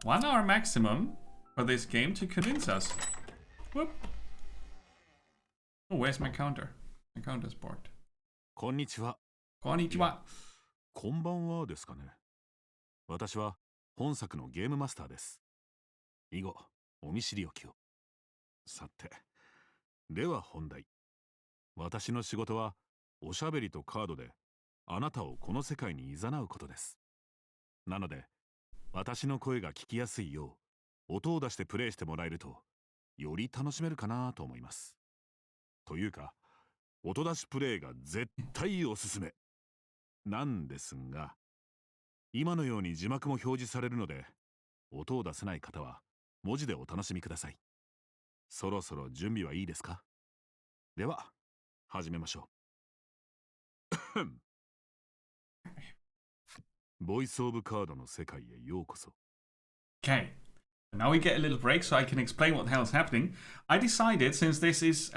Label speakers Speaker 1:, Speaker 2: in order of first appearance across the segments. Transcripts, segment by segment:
Speaker 1: 1 hour maximum for this game to convince us. Whoop. Oh, where's my counter? My counter's blocked.
Speaker 2: こんにちは。
Speaker 1: こんにちは。
Speaker 2: こんばんはですかね。私は本作のゲームマスターです。以後、お見知りおきを。さて、では本題。私の仕事は、おしゃべりとカードで、あなたをこの世界に誘うことです。なので、私の声が聞きやすいよう、音を出してプレイしてもらえると、より楽しめるかなと思います。というか、音出しプレイが絶対おすすめ。なんですが、今のように字幕も表示されるので、音を出せない方は文字でお楽しみください。そろそろ準備はいいですか？では、始めましょう。ボイスオブカードの世界へようこそ。
Speaker 1: Okay. Now we get a little break so I can explain what the hell is happening. I decided, since this is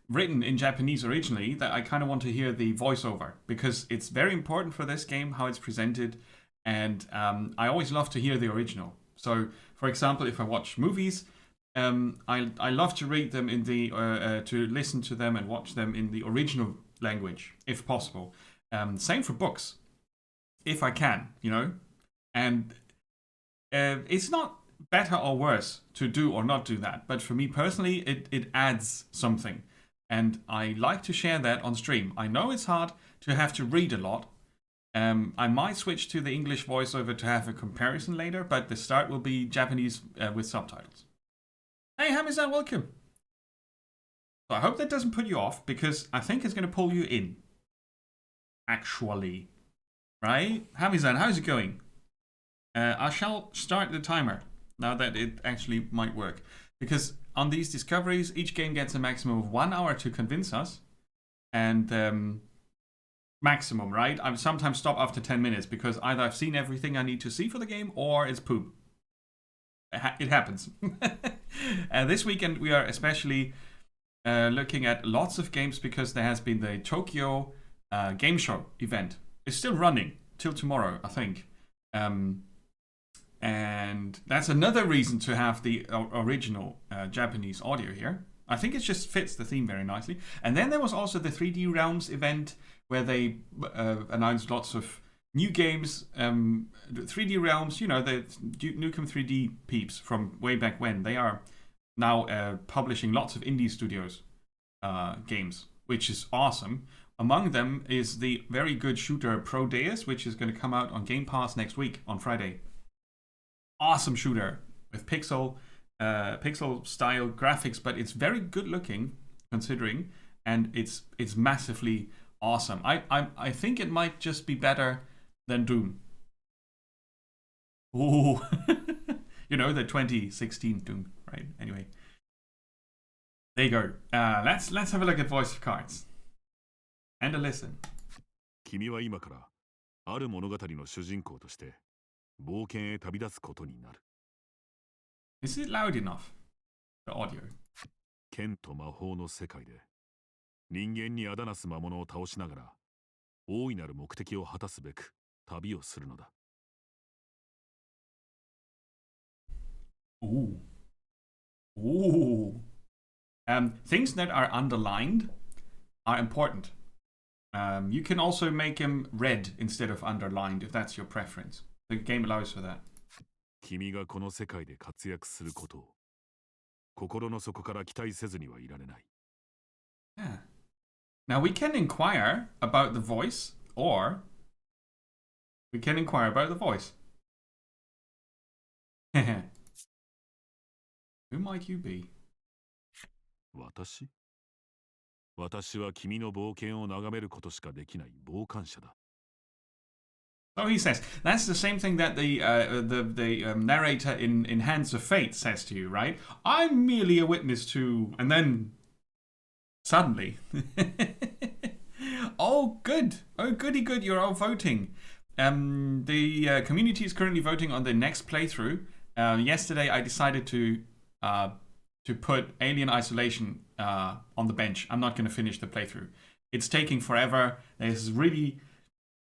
Speaker 1: written in Japanese originally, that I kind of want to hear the voiceover because it's very important for this game how it's presented, and I always love to hear the original. So, for example, if I watch movies, I love to read them in the to listen to them and watch them in the original language if possible. Same for books, if I can, you know, and it's not better or worse to do or not do that, but for me personally, it adds something. And I like to share that on stream. I know it's hard to have to read a lot. I might switch to the English voiceover to have a comparison later, but the start will be Japanese with subtitles. Hey, Hamizan, welcome. So I hope that doesn't put you off, because I think it's going to pull you in. Actually. Right? Hamizan, how's it going? I shall start the timer, now that it actually might work. Because on these discoveries, each game gets a maximum of 1 hour to convince us. And maximum, right? I sometimes stop after 10 minutes because either I've seen everything I need to see for the game or it's poop. It happens. This weekend we are especially looking at lots of games because there has been the Tokyo Game Show event. It's still running till tomorrow, I think. And that's another reason to have the original Japanese audio here. I think it just fits the theme very nicely. And then there was also the 3D Realms event where they announced lots of new games. 3D Realms, you know, the Nukem 3D peeps from way back when. They are now publishing lots of indie studios games, which is awesome. Among them is the very good shooter Prodeus, which is going to come out on Game Pass next week on Friday. Awesome shooter with pixel style graphics, but it's very good looking considering, and it's massively awesome. I think it might just be better than Doom. Ooh. You know, the 2016 Doom, right? Anyway, there you go. Let's have a look at voice cards and a listen.
Speaker 2: 君は今からある物語の主人公として冒険へ旅立つことになる。
Speaker 1: Is it loud enough? The audio.
Speaker 2: 剣と魔法の世界で人間にあだなす魔物を倒しながら大いなる目的を果たすべく旅をするのだ。
Speaker 1: Ooh. Ooh. Things that are underlined are important. You can also make them red instead of underlined if that's your preference. The game allows for that.
Speaker 2: 君がこの世界で活躍することを心の底から期待せずにはいられない。
Speaker 1: Yeah. Now we can inquire about the voice, or we can inquire about the voice. Who might you be?
Speaker 2: 私は君の冒険を眺めることしかできない傍観者だ。
Speaker 1: So he says, that's the same thing that the narrator in Hands of Fate says to you, right? I'm merely a witness to... And then, suddenly... Oh, good. Oh, goody good, you're all voting. The community is currently voting on the next playthrough. Yesterday, I decided to put Alien Isolation on the bench. I'm not going to finish the playthrough. It's taking forever. There's really...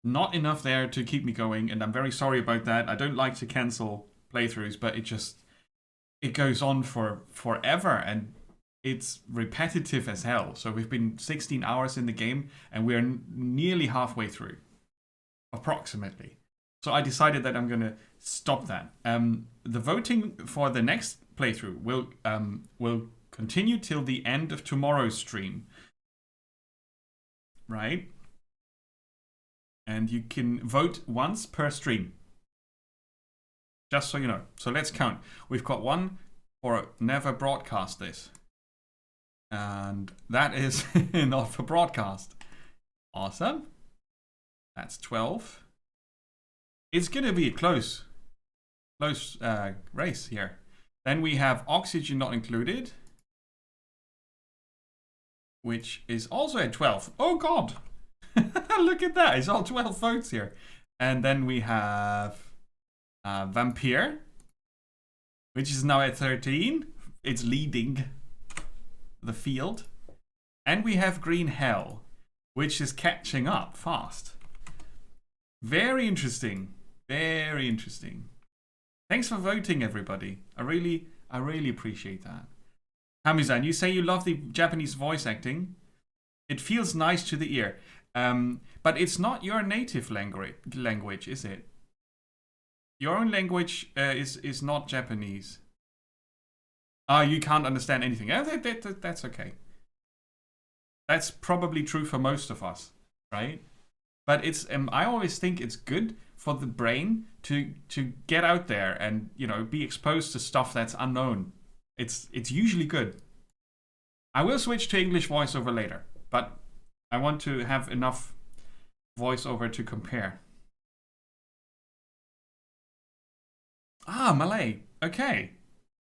Speaker 1: not enough there to keep me going, and I'm very sorry about that. I don't like to cancel playthroughs, but it goes on for forever, and it's repetitive as hell. So we've been 16 hours in the game, and we're nearly halfway through, approximately. So I decided that I'm gonna stop that. The voting for the next playthrough will continue till the end of tomorrow's stream, right? And you can vote once per stream, just so you know. So let's count. We've got one for never broadcast this, and that is not for broadcast. Awesome. That's 12. It's gonna be a close race here. Then we have Oxygen Not Included, which is also at 12. Oh god! Look at that, it's all 12 votes here. And then we have Vampire, which is now at 13. It's leading the field. And we have Green Hell, which is catching up fast. Very interesting. Very interesting. Thanks for voting, everybody. I really appreciate that. Hamizan, you say you love the Japanese voice acting. It feels nice to the ear. But it's not your native language, is it? Your own language is not Japanese. You can't understand anything. That's okay. That's probably true for most of us, right? But it's I always think it's good for the brain to get out there and, you know, be exposed to stuff that's unknown. It's usually good. I will switch to English voiceover later, but I want to have enough voiceover to compare. Malay. Okay.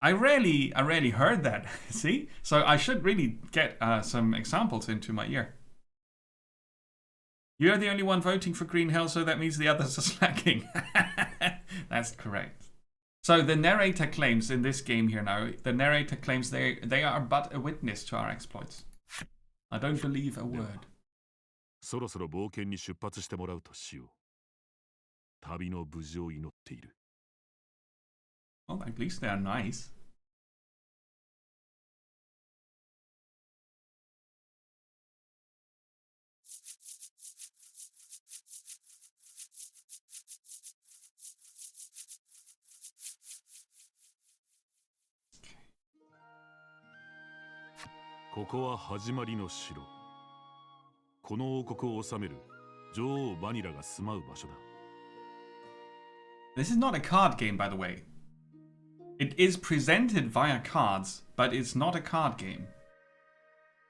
Speaker 1: I rarely heard that. See? So I should really get some examples into my ear. You're the only one voting for Green Hell, so that means the others are slacking. That's correct. So the narrator claims in this game here now, the narrator claims they are but a witness to our exploits. I don't believe a word.
Speaker 2: そろそろ冒険に出発してもらうとしよう。旅の無事を祈っている。
Speaker 1: Well, at least they are nice.
Speaker 2: Okay. ここは始まりの城。この王国を治める女王バニラが住まう場所だ。
Speaker 1: This is not a card game, by the way. It is presented via cards, but it's not a card game.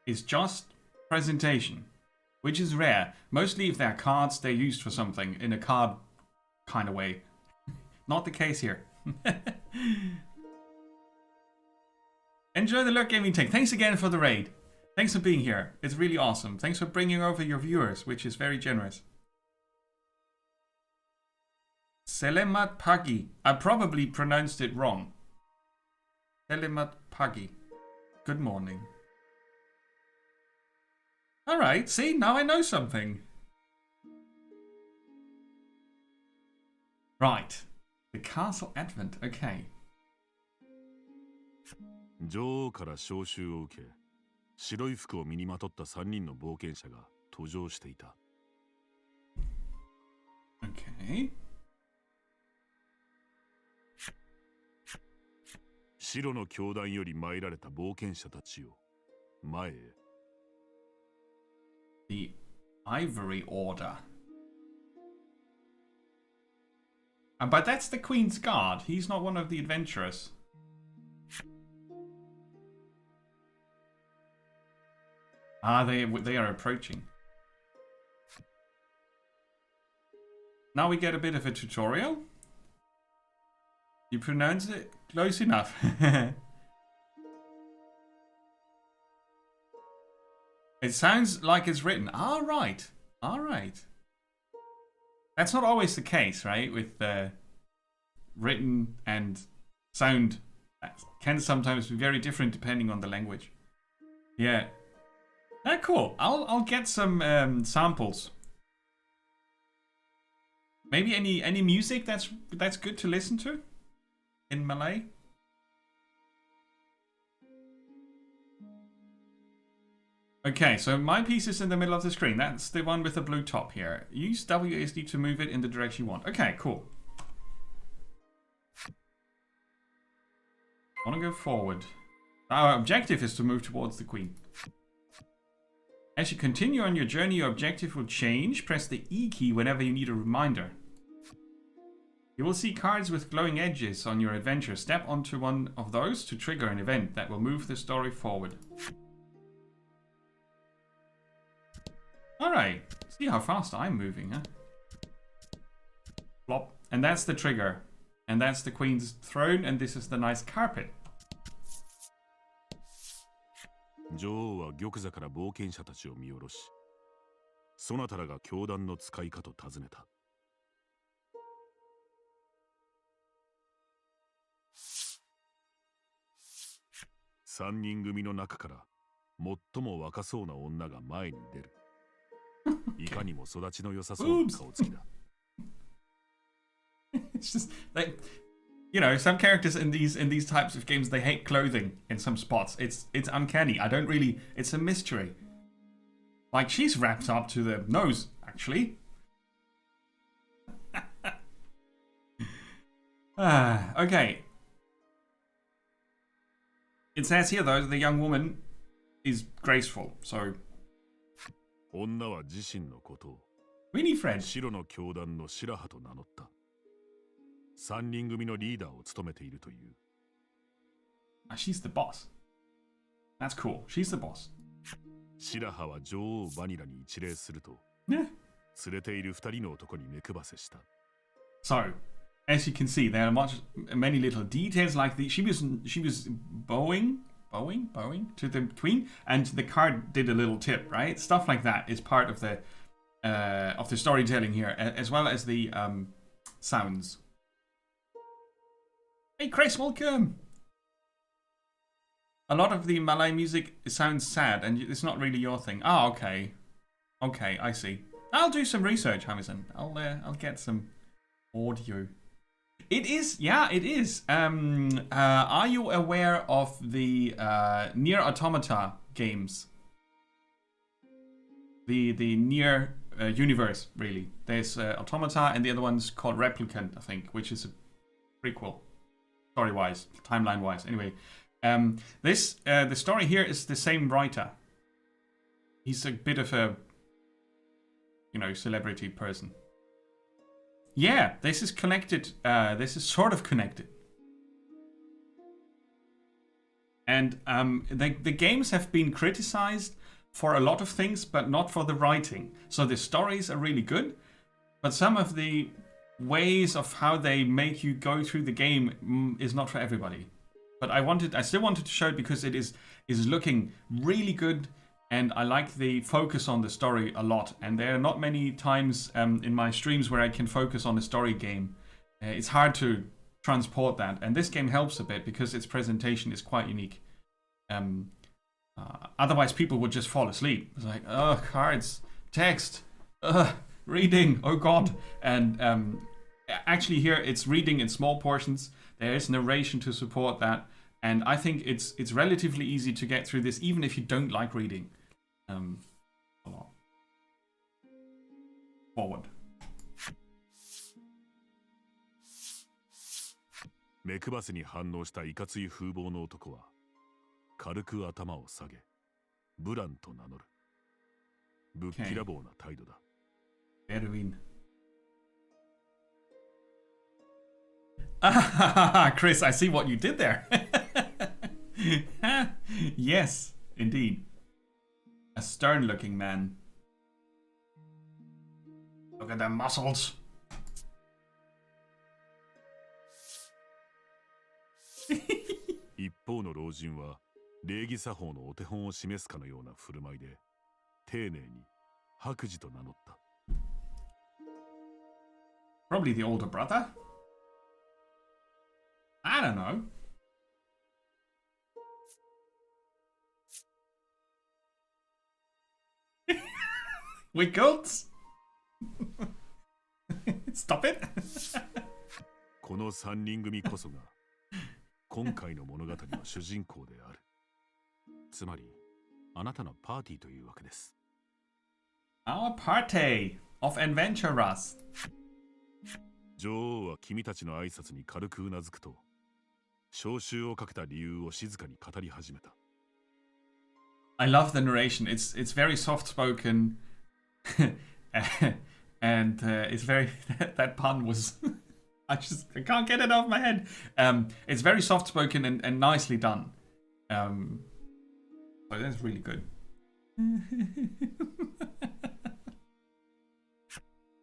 Speaker 1: It's just presentation, which is rare. Mostly if they're cards, they're used for something in a card kind of way. Not the case here. Enjoy the Lurk Gaming Tech. Thanks again for the raid. Thanks for being here. It's really awesome. Thanks for bringing over your viewers, which is very generous. Selamat pagi. I probably pronounced it wrong. Selamat pagi. Good morning. Alright, see, now I know something. Right. The Castle Advent, okay.
Speaker 2: 女王から召集を受け、白い服を身にまとった3人の冒険者が登場していた。
Speaker 1: Okay.
Speaker 2: 白の教団より参られた冒険者たちよ、前へ。
Speaker 1: The Ivory Order. But that's the Queen's Guard. He's not one of the adventurers. They are approaching. Now we get a bit of a tutorial. You pronounce it close enough. It sounds like it's written. All right. All right. That's not always the case, right? With written and sound that can sometimes be very different depending on the language. Yeah. Cool. I'll get some samples. Maybe any music that's good to listen to. in Malay? Okay, so my piece is in the middle of the screen. That's the one with the blue top here. Use WASD to move it in the direction you want. Okay, cool. I want to go forward. Our objective is to move towards the queen. As you continue on your journey, your objective will change. Press the E key whenever you need a reminder. You will see cards with glowing edges on your adventure. Step onto one of those to trigger an event that will move the story forward. Alright, see how fast I'm moving, huh? Plop. And that's the trigger. And that's the queen's throne, and this is the nice carpet.
Speaker 2: 女王は玉座から冒険者たちを見下ろし、そなたらが教団の使いかと尋ねた。三人組の中から最も若そうな女が前に出る。いかにも育ちの良さそうな顔つきだ。
Speaker 1: It's just like, you know, some characters in these types of games, they hate clothing in some spots. It's uncanny. I don't really. It's a mystery. Like, she's wrapped up to the nose, actually. Okay. It says here though the young woman is graceful, so.
Speaker 2: 女は自身のことを
Speaker 1: Really, Fred?
Speaker 2: 白の教団の白羽と名乗った。三人組のリーダーを務めているという。
Speaker 1: She's the boss. That's cool. She's the boss.
Speaker 2: 白羽は女王バニラに一礼すると、
Speaker 1: Yeah.
Speaker 2: 連れている二人の男に目配せした。
Speaker 1: So, as you can see, there are many little details like the she was bowing to the queen, and the card did a little tip, right? Stuff like that is part of the storytelling here, as well as the sounds. Hey, Chris, welcome. A lot of the Malay music sounds sad, and it's not really your thing. Oh, okay, I see. I'll do some research, Hamilton. I'll get some audio. It is, yeah, it is. Are you aware of the Nier Automata games? The Nier universe, really. There's Automata, and the other one's called Replicant, I think, which is a prequel, story-wise, timeline-wise. Anyway, the story here is the same writer. He's a bit of a, you know, celebrity person. Yeah, this is connected. This is sort of connected. And the games have been criticized for a lot of things, but not for the writing. So the stories are really good, but some of the ways of how they make you go through the game is not for everybody. But I still wanted to show it because it is looking really good. And I like the focus on the story a lot. And there are not many times in my streams where I can focus on a story game. It's hard to transport that. And this game helps a bit because its presentation is quite unique. Otherwise, people would just fall asleep. It's like, oh, cards, text, reading, oh God. And actually here, it's reading in small portions. There is narration to support that. And I think it's relatively easy to get through this, even if you don't like reading. A lot. Forward.
Speaker 2: 目配せに反応したいかつい風貌の男は軽く頭を下げブランと名乗る。ぶっきらぼうな態度だ。
Speaker 1: Bedouin. Chris, I see what you did there. Yes, indeed. A stern-looking man. Look at the muscles.
Speaker 2: 一方の老人は礼儀作法のお手本を示すかのような振る舞いで丁寧に白磁と名乗った。
Speaker 1: Probably the older brother? I don't know. Wiggles? Stop it.
Speaker 2: この三人組こそが今回の物語の主人公である。つまり、あなたのパーティーというわけです。
Speaker 1: Our party of adventurers.
Speaker 2: 女王は君たちの挨拶に軽くうなずくと、招集をかけた理由を静かに語り始めた。
Speaker 1: I love the narration. It's very soft spoken, and it's very that pun was. I can't get it off my head. It's very soft spoken and nicely done. So that's really good.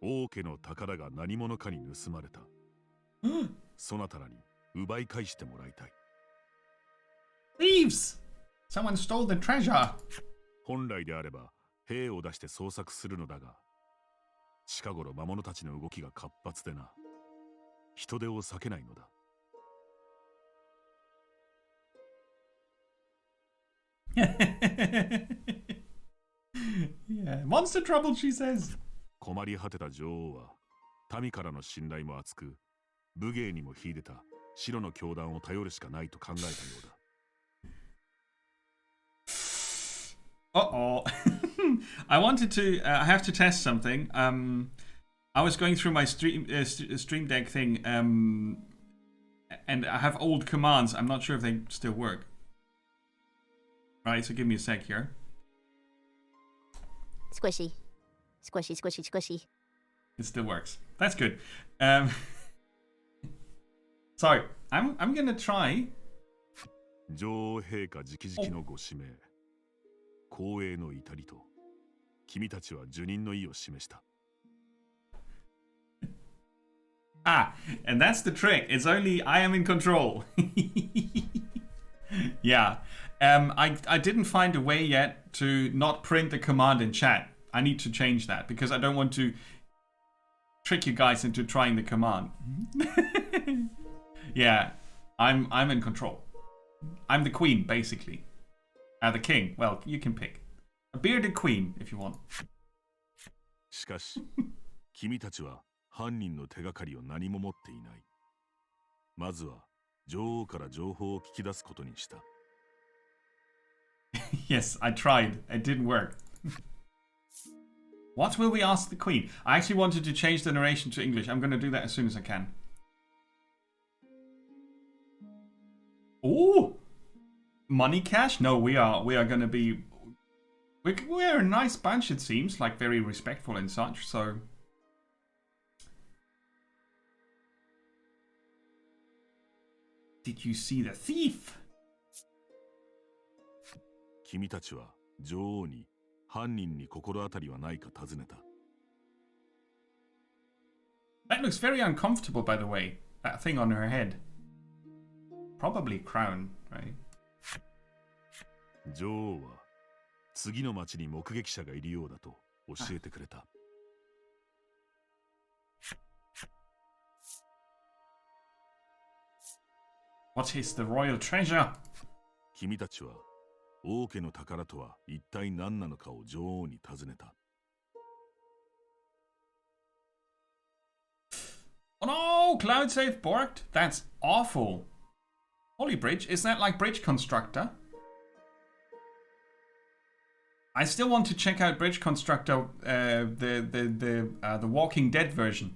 Speaker 2: 王家の宝が何者かに盗まれた。そなたらに奪い返してもらいたい。
Speaker 1: Thieves! Someone stole the treasure.
Speaker 2: 本来であれば兵を出して捜索するのだが、近頃魔物たちの動きが活発でな、人手を避けないのだ。
Speaker 1: Yeah, monster trouble, she says.
Speaker 2: 困り果てた女王は民からの信頼も厚く、武芸にも秀でた白の教団を頼るしかないと考えたようだ。
Speaker 1: Uh-oh. I wanted to. I have to test something. I was going through my stream deck thing, and I have old commands. I'm not sure if they still work. Right, so give me a sec here.
Speaker 3: Squishy. Squishy, squishy, squishy.
Speaker 1: It still works. That's good. So I'm gonna try.
Speaker 2: 女王陛下直々のご指名、光栄の至りと、君たちは受任の意を示した。
Speaker 1: Ah, and that's the trick. It's only I am in control. Yeah. I didn't find a way yet to not print the command in chat. I need to change that because I don't want to trick you guys into trying the command. Yeah, I'm in control. I'm the queen, basically. The king. Well, you can pick. A bearded queen, if you want.
Speaker 2: しかし、君たちは犯人の手がかりを何も持っていない。まずは女王から情報を聞き出すことにした。
Speaker 1: Yes, I tried. It didn't work. What will we ask the queen? I actually wanted to change the narration to English. I'm going to do that as soon as I can. Oh, money cash? No, we are going to be. We're a nice bunch. It seems like very respectful and such. So. Did you see the thief?
Speaker 2: 君たちは女王に犯人に心当たりはないか尋ねた。
Speaker 1: That looks very uncomfortable, by the way. That thing on her head. Probably crown, right?
Speaker 2: 女王は次の町に目撃者がいるようだと教えてくれた。
Speaker 1: What is the royal treasure?
Speaker 2: 君たちは王家の宝とは一体何なのかを女王に尋ねた。
Speaker 1: Oh no! Cloud save borked? That's awful. Holy Bridge, is that like Bridge Constructor? I still want to check out Bridge Constructor, the Walking Dead version,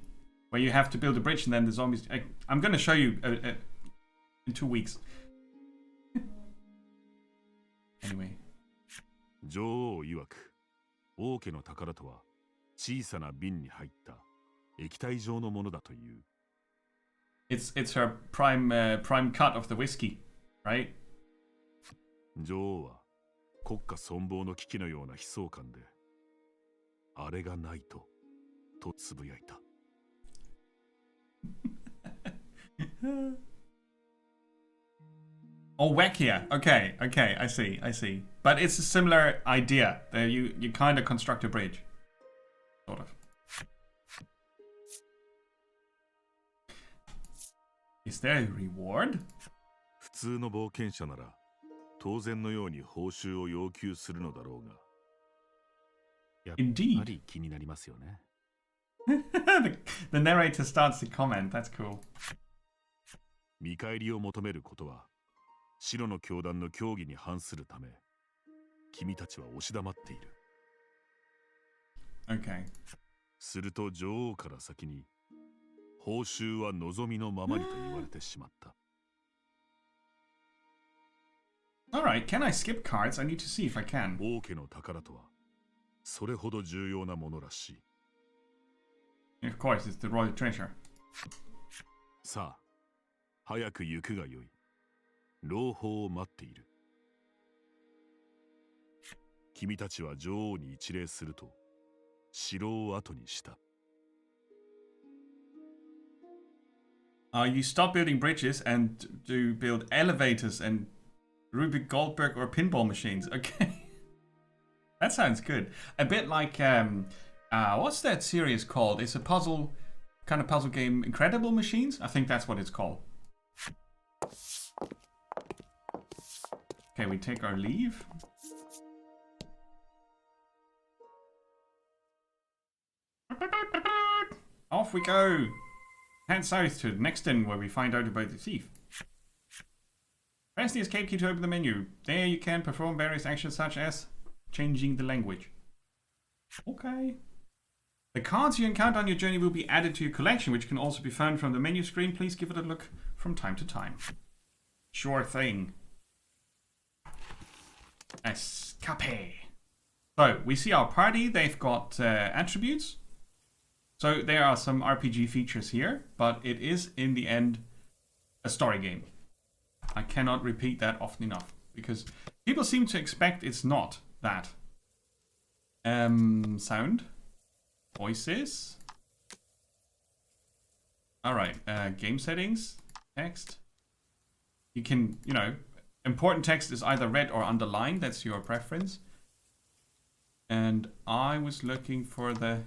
Speaker 1: where you have to build a bridge and then the zombies. I'm going to show you in 2 weeks. Anyway.
Speaker 2: 女王曰く、王家の宝とは小さな瓶に入った液体状のものだという。
Speaker 1: It's her prime cut of the whiskey, right?
Speaker 2: 女王は国家存亡の危機のような悲壮感で、あれがないとつぶやいた。
Speaker 1: Oh, Wackier. Okay, I see. But it's a similar idea. You kind of construct a bridge. Sort of. Is there a reward?
Speaker 2: 普通の冒険者なら当然のように報酬を要求するのだろうが。やっぱり気になりますよね。
Speaker 1: the narrator starts to comment. That's cool.
Speaker 2: 見返りを求めることは白の教団の教義に反するため、君たちは押し黙っている。
Speaker 1: Okay.
Speaker 2: すると女王から先に報酬は望みのままにと言われてしまった。
Speaker 1: Alright, can I skip cards? I need to see if I can.
Speaker 2: 王家の宝とはそれほど重要なものらしい。
Speaker 1: Of course, it's the royal treasure.
Speaker 2: さあ、早く行くがよい。朗報を待っている。君たちは女王に一礼すると城を後にした。
Speaker 1: You stop building bridges and do build elevators and Rubik Goldberg or pinball machines. Okay. That sounds good. A bit like, what's that series called? It's a puzzle, kind of puzzle game, Incredible Machines? I think that's what it's called. Okay, we take our leave. Off we go. Head south to the next inn where we find out about the thief. Press the escape key to open the menu. There you can perform various actions such as changing the language. Okay. The cards you encounter on your journey will be added to your collection, which can also be found from the menu screen. Please give it a look from time to time. Sure thing. Escape. So, we see our party. They've got attributes. So, there are some RPG features here, but it is, in the end, a story game. I cannot repeat that often enough, because people seem to expect it's not that. Sound. Voices. Alright, game settings. Text. You can, you know, important text is either red or underlined. That's your preference. And I was looking for the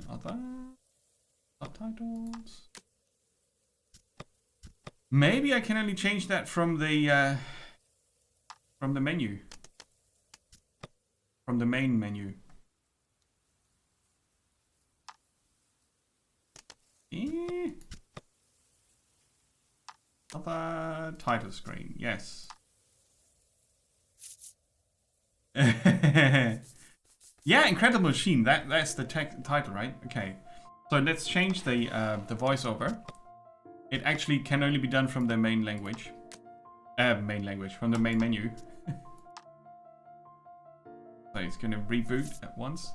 Speaker 1: other subtitles. Maybe I can only change that from the menu. From the main menu. Other title screen, yes. Yeah, Incredible Machine. That's the title, right? Okay. So let's change the voiceover. It actually can only be done from the main language. From the main menu. So it's gonna reboot at once.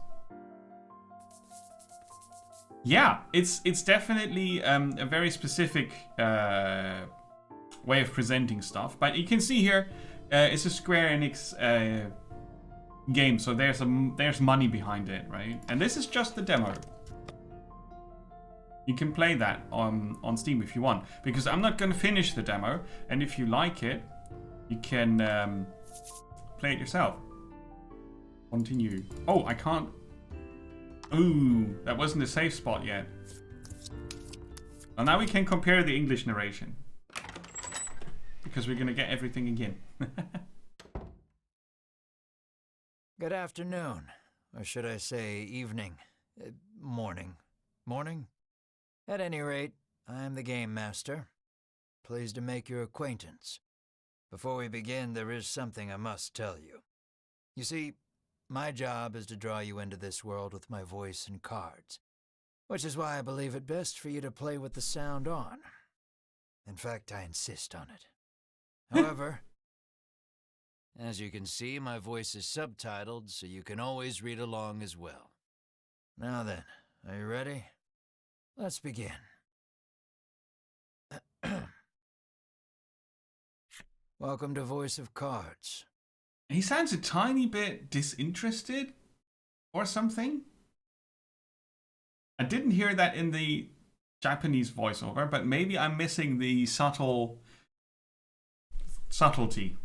Speaker 1: Yeah, it's definitely a very specific way of presenting stuff. But you can see here, it's a Square Enix game, so there's money behind it, right? And this is just the demo. You can play that on Steam if you want, because I'm not going to finish the demo. And if you like it, you can play it yourself. Continue. Oh, I can't. Ooh, that wasn't a safe spot yet. Well, now we can compare the English narration, because we're going to get everything again.
Speaker 4: Good afternoon, or should I say evening, morning. Morning? At any rate, I'm the Game Master. Pleased to make your acquaintance. Before we begin, there is something I must tell you. You see, my job is to draw you into this world with my voice and cards, which is why I believe it best for you to play with the sound on. In fact, I insist on it. However, as you can see, my voice is subtitled, so you can always read along as well. Now then, are you ready? Let's begin. Welcome to Voice of Cards.
Speaker 1: He sounds a tiny bit disinterested or something. I didn't hear that in the Japanese voiceover, but maybe I'm missing the subtlety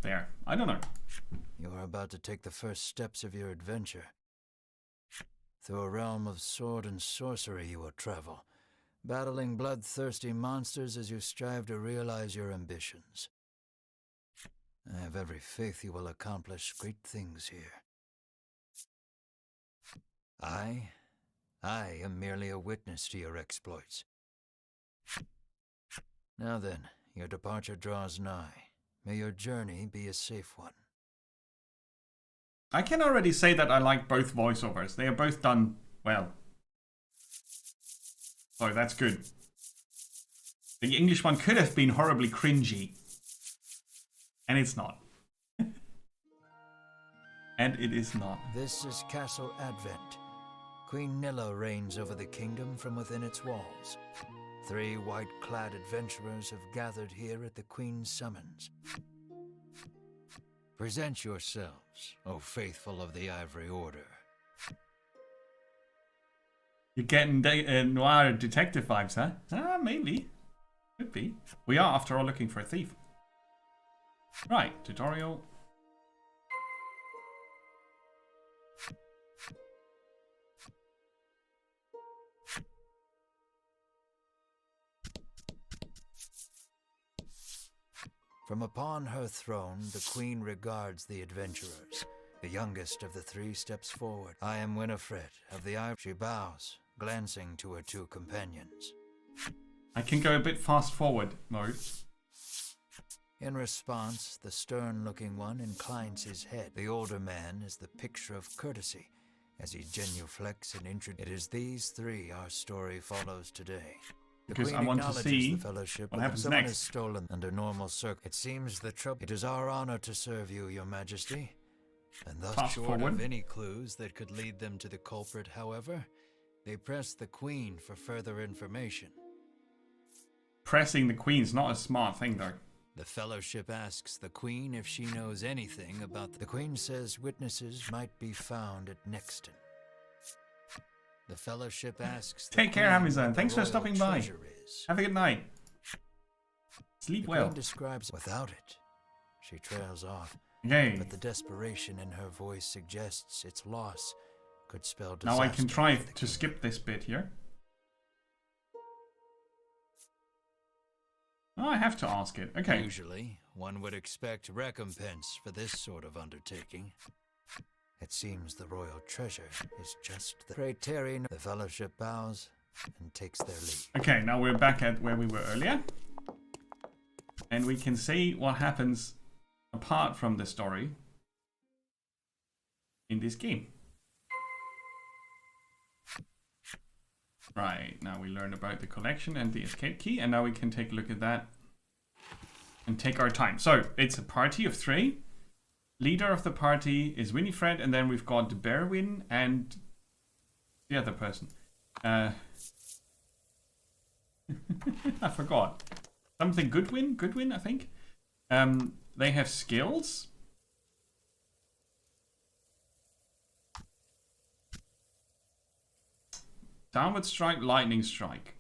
Speaker 1: there. I don't know.
Speaker 4: You are about to take the first steps of your adventure. Through a realm of sword and sorcery you will travel, battling bloodthirsty monsters as you strive to realize your ambitions. I have every faith you will accomplish great things here. I I am merely a witness to your exploits. Now then, your departure draws nigh. May your journey be a safe one.
Speaker 1: I can already say that I like both voiceovers. They are both done well. So that's good. The English one could have been horribly cringy. And it's not. And it is not.
Speaker 4: This is Castle Advent. Queen Nilla reigns over the kingdom from within its walls. 3 white-clad adventurers have gathered here at the Queen's summons. Present yourselves, O faithful of the Ivory Order.
Speaker 1: You're getting noir detective vibes, huh? Ah, maybe. Could be. We are, after all, looking for a thief. Right, tutorial.
Speaker 4: From upon her throne, the Queen regards the adventurers. The youngest of the 3 steps forward. I am Winifred of the Ivory. She bows, glancing to her 2 companions.
Speaker 1: I can go a bit fast forward mode.
Speaker 4: In response, the stern-looking one inclines his head. The older man is the picture of courtesy, as he genuflects and introduces. It is these 3 our story follows today. The
Speaker 1: Because
Speaker 4: Queen
Speaker 1: I want to
Speaker 4: acknowledges
Speaker 1: see
Speaker 4: the fellowship,
Speaker 1: what
Speaker 4: but
Speaker 1: happens
Speaker 4: someone
Speaker 1: next.
Speaker 4: is stolen under normal circumstances. It seems the trouble. It is our honor to serve you, Your Majesty. And thus,
Speaker 1: Fast
Speaker 4: short
Speaker 1: forward.
Speaker 4: of any clues that could lead them to the culprit, however, they press the Queen for further information.
Speaker 1: Pressing the Queen's not a smart thing, though.
Speaker 4: The Fellowship asks the Queen if she knows anything about the Queen says witnesses might be found at Nexton. The Fellowship asks the
Speaker 1: Take care,
Speaker 4: Queen
Speaker 1: Amazon.
Speaker 4: what the
Speaker 1: Thanks for
Speaker 4: royal
Speaker 1: stopping by.
Speaker 4: treasure is.
Speaker 1: Have a good night. Sleep
Speaker 4: The
Speaker 1: well.
Speaker 4: Queen describes without it. She trails off,
Speaker 1: Okay.
Speaker 4: but the desperation in her voice suggests its loss could spell
Speaker 1: Now
Speaker 4: disaster.
Speaker 1: I can try
Speaker 4: for the
Speaker 1: to
Speaker 4: kingdom.
Speaker 1: skip this bit here. Oh, I have to ask it. Okay.
Speaker 4: Usually, one would expect recompense for this sort of undertaking. It seems the royal treasure is just the Praetorian. The Fellowship bows and takes their leave.
Speaker 1: Okay, now we're back at where we were earlier. And we can see what happens apart from the story in this game. Right, now we learn about the collection and the escape key, and now we can take a look at that and take our time. So, it's a party of 3. Leader of the party is Winifred, and then we've got Berwin and the other person. I forgot. Something Goodwin? Goodwin, I think. They have skills. Downward strike, lightning strike.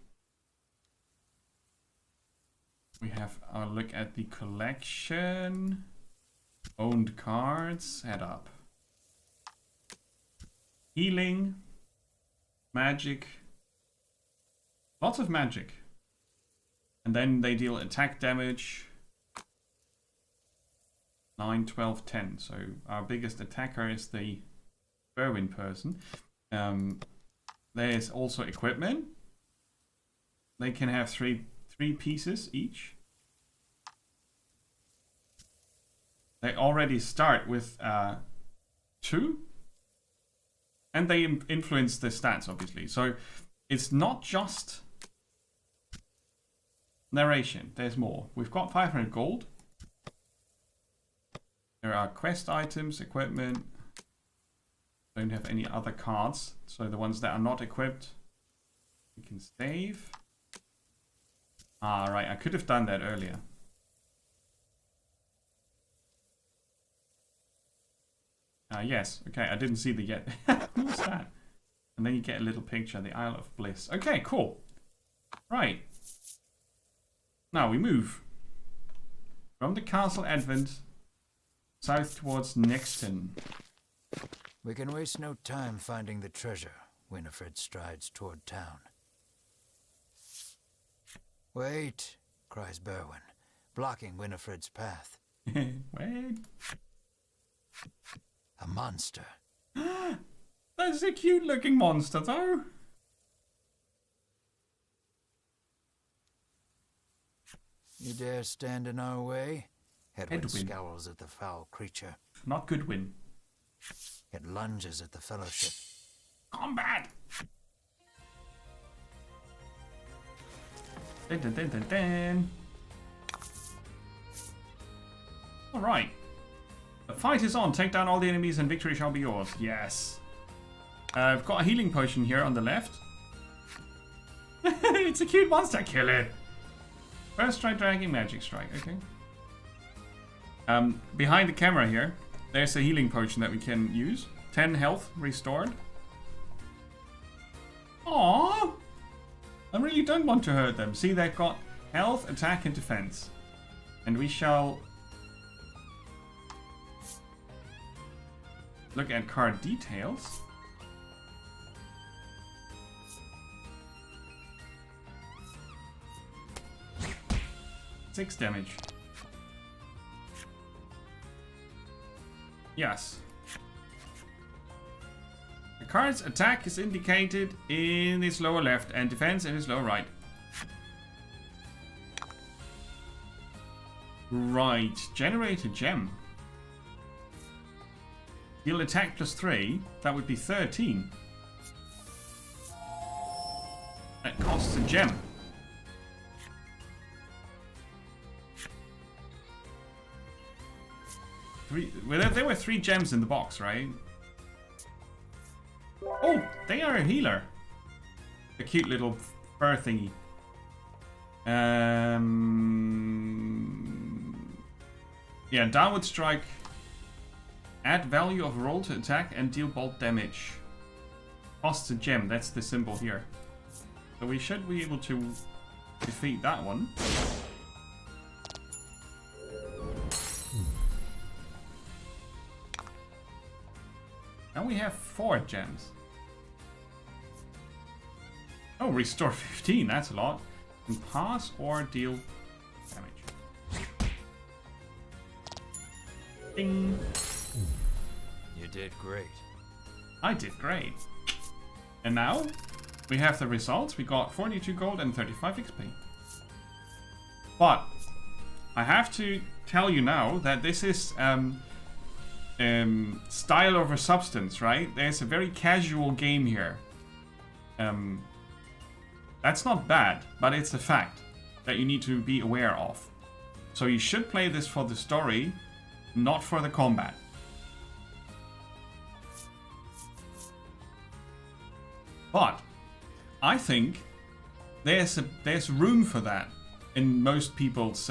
Speaker 1: We have our look at the collection. Owned cards. Head up. Healing. Magic. Lots of magic. And then they deal attack damage. 9, 12, 10. So our biggest attacker is the Berwin person. There's also equipment. They can have three pieces each. They already start with 2. And they influence the stats, obviously. So it's not just narration. There's more. We've got 500 gold. There are quest items, equipment. Don't have any other cards. So the ones that are not equipped, we can save. Ah, right. I could have done that earlier. Yes. Okay, I didn't see the yet. What's that? And then you get a little picture, the Isle of Bliss. Okay, cool. Right. Now we move from the Castle Advent south towards Nexton.
Speaker 4: We can waste no time finding the treasure. Winifred strides toward town. Wait, cries Berwin, blocking Winifred's path.
Speaker 1: Wait.
Speaker 4: A monster.
Speaker 1: That's a cute looking monster though.
Speaker 4: You dare stand in our way? Hedwyn
Speaker 1: Hedwyn.
Speaker 4: scowls at the foul creature.
Speaker 1: Not Goodwin.
Speaker 4: It lunges at the Fellowship.
Speaker 1: Combat! Dun, dun, dun, dun, dun. Alright. The fight is on. Take down all the enemies and victory shall be yours. Yes. I've got a healing potion here on the left. It's a cute monster. Kill it. First strike, dragging, magic strike. Okay. Behind the camera here, there's a healing potion that we can use. 10 health restored. Aww. I really don't want to hurt them. See, they've got health, attack, and defense. And we shall look at card details. Six damage. Yes. The card's attack is indicated in its lower left and defense in its lower right. Right. Generate a gem. Deal attack +3. That would be 13. That costs a gem. Well, there were 3 gems in the box, right? Oh, they are a healer. A cute little fur thingy. Yeah, downward strike. Add value of roll to attack and deal bolt damage. Costs a gem, that's the symbol here. So we should be able to defeat that one. Now we have 4 gems. Oh, restore 15, that's a lot. And pass or deal damage. Ding.
Speaker 4: You did great.
Speaker 1: I did great. And now we have the results. We got 42 gold and 35 XP. But I have to tell you now that this is style over substance, right? There's a very casual game here. That's not bad, but it's a fact that you need to be aware of. So you should play this for the story, not for the combat. But I think there's room for that in most people's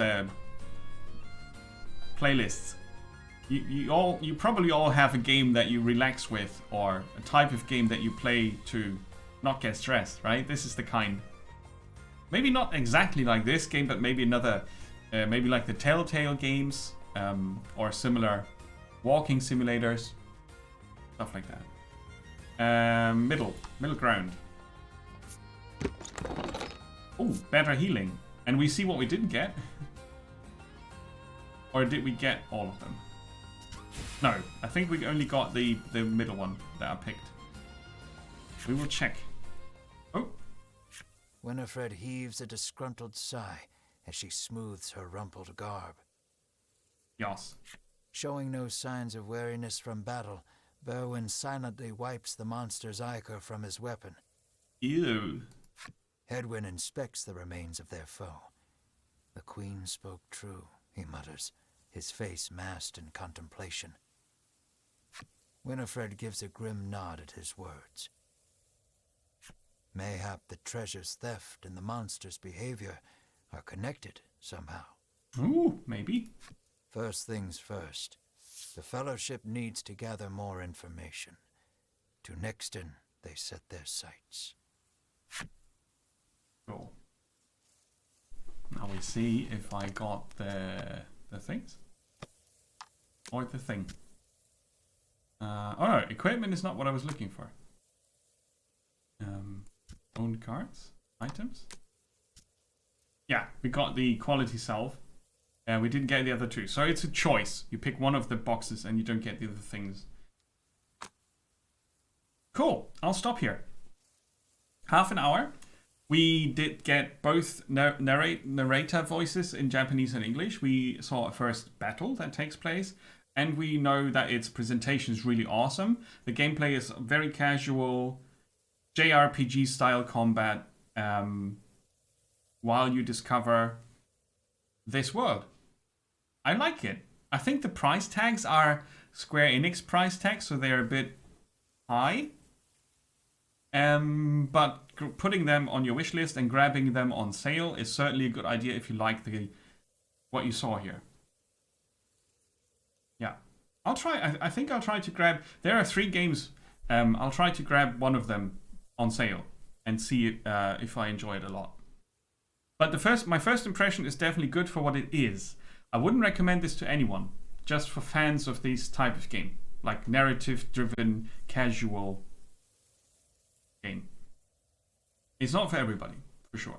Speaker 1: playlists. You probably all have a game that you relax with, or a type of game that you play to not get stressed, right? This is the kind. Maybe not exactly like this game, but maybe another, maybe like the Telltale games, or similar walking simulators, stuff like that. Middle ground. Oh, better healing. And we see what we didn't get. Or did we get all of them? No, I think we only got the middle one that I picked. We will check. Oh.
Speaker 4: Winifred heaves a disgruntled sigh as she smooths her rumpled garb.
Speaker 1: Yes.
Speaker 4: Showing no signs of weariness from battle, Berwyn silently wipes the monster's ichor from his weapon.
Speaker 1: Ew.
Speaker 4: Hedwyn inspects the remains of their foe. The queen spoke true, he mutters, his face masked in contemplation. Winifred gives a grim nod at his words. Mayhap the treasure's theft and the monster's behavior are connected somehow.
Speaker 1: Ooh, maybe.
Speaker 4: First things first, the Fellowship needs to gather more information. To Nixton they set their sights.
Speaker 1: Cool. Now we see if I got the things. Or the thing. Oh no, equipment is not what I was looking for. Owned cards? Items? Yeah, we got the quality salve. We didn't get the other 2. So it's a choice. You pick one of the boxes and you don't get the other things. Cool. I'll stop here. Half an hour. We did get both narrator voices in Japanese and English. We saw a first battle that takes place, and we know that its presentation is really awesome. The gameplay is very casual, JRPG style combat, while you discover this world. I like it. I think the price tags are Square Enix price tags, so they're a bit high. But putting them on your wish list and grabbing them on sale is certainly a good idea if you like what you saw here. Yeah, I'll try. I think I'll try to grab. There are 3 games. I'll try to grab one of them on sale and see if I enjoy it a lot. But my first impression is definitely good for what it is. I wouldn't recommend this to anyone, just for fans of this type of game, like narrative-driven, casual game. It's not for everybody, for sure.